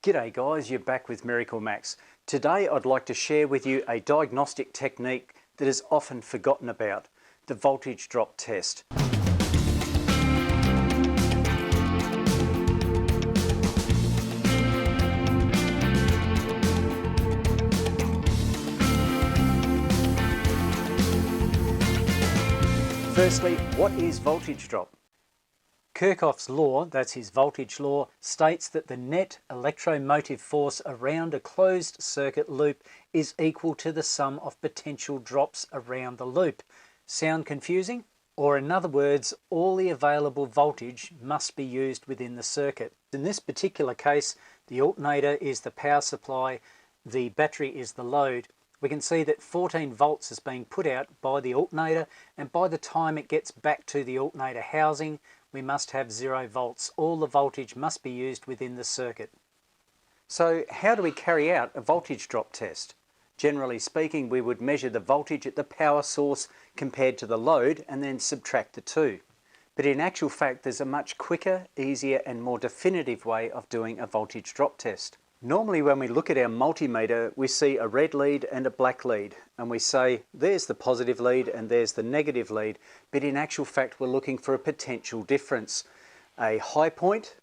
G'day guys, you're back with MiracleMAX. Today I'd like to share with you a diagnostic technique that is often forgotten about, the voltage drop test. Firstly, what is voltage drop? Kirchhoff's law, that's his voltage law, states that the net electromotive force around a closed circuit loop is equal to the sum of potential drops around the loop. Sound confusing? Or in other words, all the available voltage must be used within the circuit. In this particular case, the alternator is the power supply, the battery is the load. We can see that 14 volts is being put out by the alternator, and by the time it gets back to the alternator housing, we must have 0 volts. All the voltage must be used within the circuit. So how do we carry out a voltage drop test? Generally speaking, we would measure the voltage at the power source compared to the load and then subtract the two. But in actual fact, there's a much quicker, easier and more definitive way of doing a voltage drop test. Normally when we look at our multimeter, we see a red lead and a black lead, and we say there's the positive lead and there's the negative lead, but in actual fact we're looking for a potential difference, a high point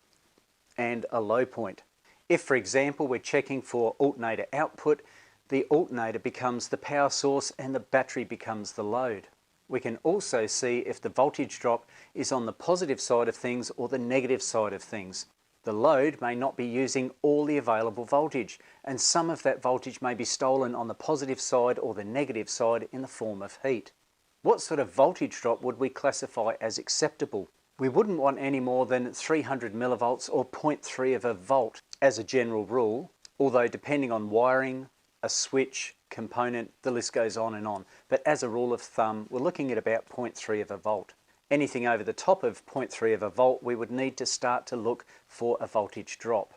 and a low point. If, for example, we're checking for alternator output, the alternator becomes the power source and the battery becomes the load. We can also see if the voltage drop is on the positive side of things or the negative side of things. The load may not be using all the available voltage, and some of that voltage may be stolen on the positive side or the negative side in the form of heat. What sort of voltage drop would we classify as acceptable? We wouldn't want any more than 300 millivolts or 0.3 of a volt as a general rule, although depending on wiring, a switch, component, the list goes on and on. But as a rule of thumb, we're looking at about 0.3 of a volt. Anything over the top of 0.3 of a volt, we would need to start to look for a voltage drop.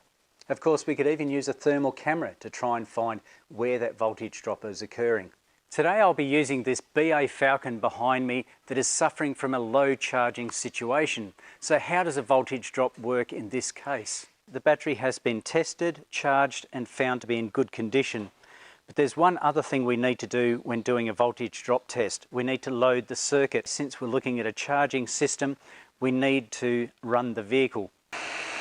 Of course, we could even use a thermal camera to try and find where that voltage drop is occurring. Today I'll be using this BA Falcon behind me that is suffering from a low charging situation. So how does a voltage drop work in this case? The battery has been tested, charged and found to be in good condition. But there's one other thing we need to do when doing a voltage drop test. We need to load the circuit. Since we're looking at a charging system, we need to run the vehicle.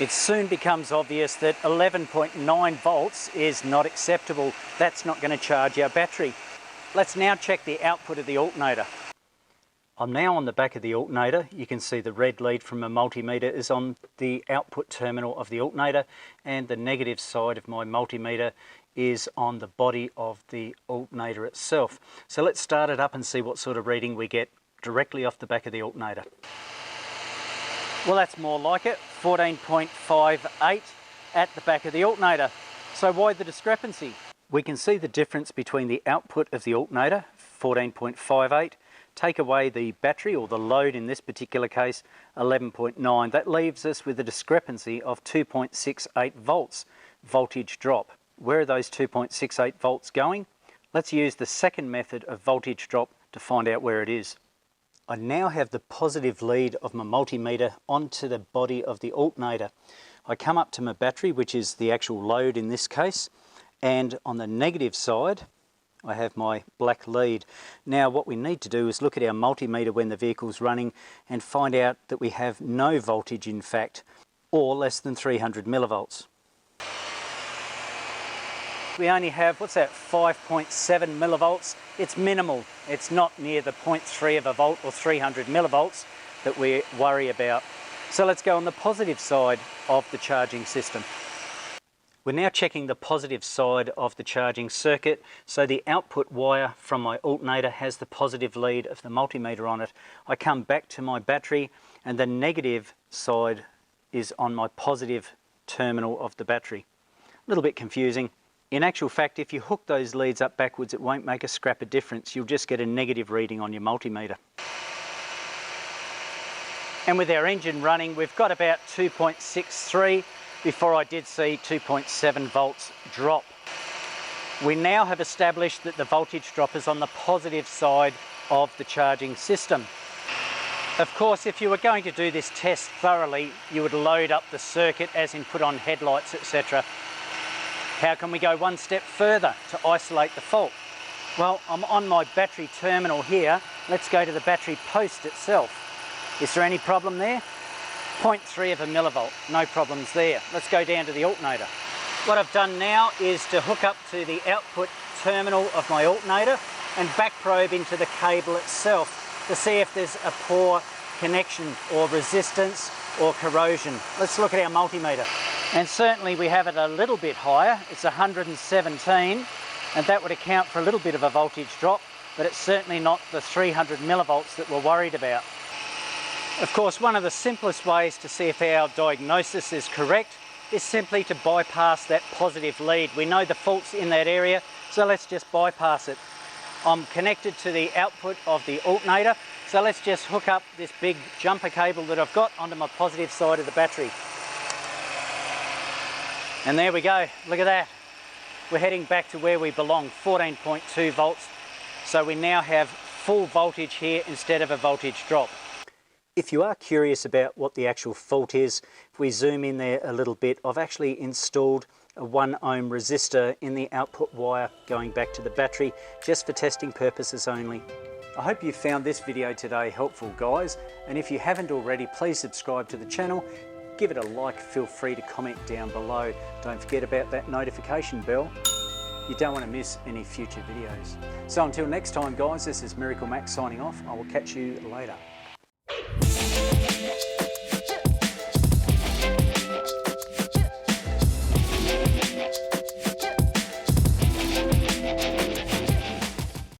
It soon becomes obvious that 11.9 volts is not acceptable. That's not going to charge our battery. Let's now check the output of the alternator. I'm now on the back of the alternator. You can see the red lead from a multimeter is on the output terminal of the alternator, and the negative side of my multimeter is on the body of the alternator itself. So let's start it up and see what sort of reading we get directly off the back of the alternator. Well, that's more like it, 14.58 at the back of the alternator. So why the discrepancy? We can see the difference between the output of the alternator, 14.58, take away the battery or the load in this particular case, 11.9. That leaves us with a discrepancy of 2.68 volts voltage drop. Where are those 2.68 volts going? Let's use the second method of voltage drop to find out where it is. I now have the positive lead of my multimeter onto the body of the alternator. I come up to my battery, which is the actual load in this case, and on the negative side I have my black lead. Now what we need to do is look at our multimeter when the vehicle's running and find out that we have no voltage in fact, or less than 300 millivolts. We only have, 5.7 millivolts. It's minimal. It's not near the 0.3 of a volt or 300 millivolts that we worry about. So let's go on the positive side of the charging system. We're now checking the positive side of the charging circuit. So the output wire from my alternator has the positive lead of the multimeter on it. I come back to my battery and the negative side is on my positive terminal of the battery. A little bit confusing. In actual fact, if you hook those leads up backwards, it won't make a scrap of difference. You'll just get a negative reading on your multimeter. And with our engine running, we've got about 2.63 before I did see 2.7 volts drop. We now have established that the voltage drop is on the positive side of the charging system. Of course, if you were going to do this test thoroughly, you would load up the circuit, as in put on headlights, etc. How can we go one step further to isolate the fault? Well, I'm on my battery terminal here. Let's go to the battery post itself. Is there any problem there? 0.3 of a millivolt, no problems there. Let's go down to the alternator. What I've done now is to hook up to the output terminal of my alternator and back probe into the cable itself to see if there's a poor connection or resistance or corrosion. Let's look at our multimeter. And certainly we have it a little bit higher. It's 117, and that would account for a little bit of a voltage drop, but it's certainly not the 300 millivolts that we're worried about. Of course, one of the simplest ways to see if our diagnosis is correct is simply to bypass that positive lead. We know the fault's in that area, so let's just bypass it. I'm connected to the output of the alternator, so let's just hook up this big jumper cable that I've got onto my positive side of the battery. And there we go, look at that. We're heading back to where we belong, 14.2 volts. So we now have full voltage here instead of a voltage drop. If you are curious about what the actual fault is, if we zoom in there a little bit, I've actually installed a 1 ohm resistor in the output wire going back to the battery, just for testing purposes only. I hope you found this video today helpful, guys, and if you haven't already, please subscribe to the channel, give it a like, feel free to comment down below. Don't forget about that notification bell. You don't want to miss any future videos. So until next time, guys, this is MiracleMAX signing off. I will catch you later.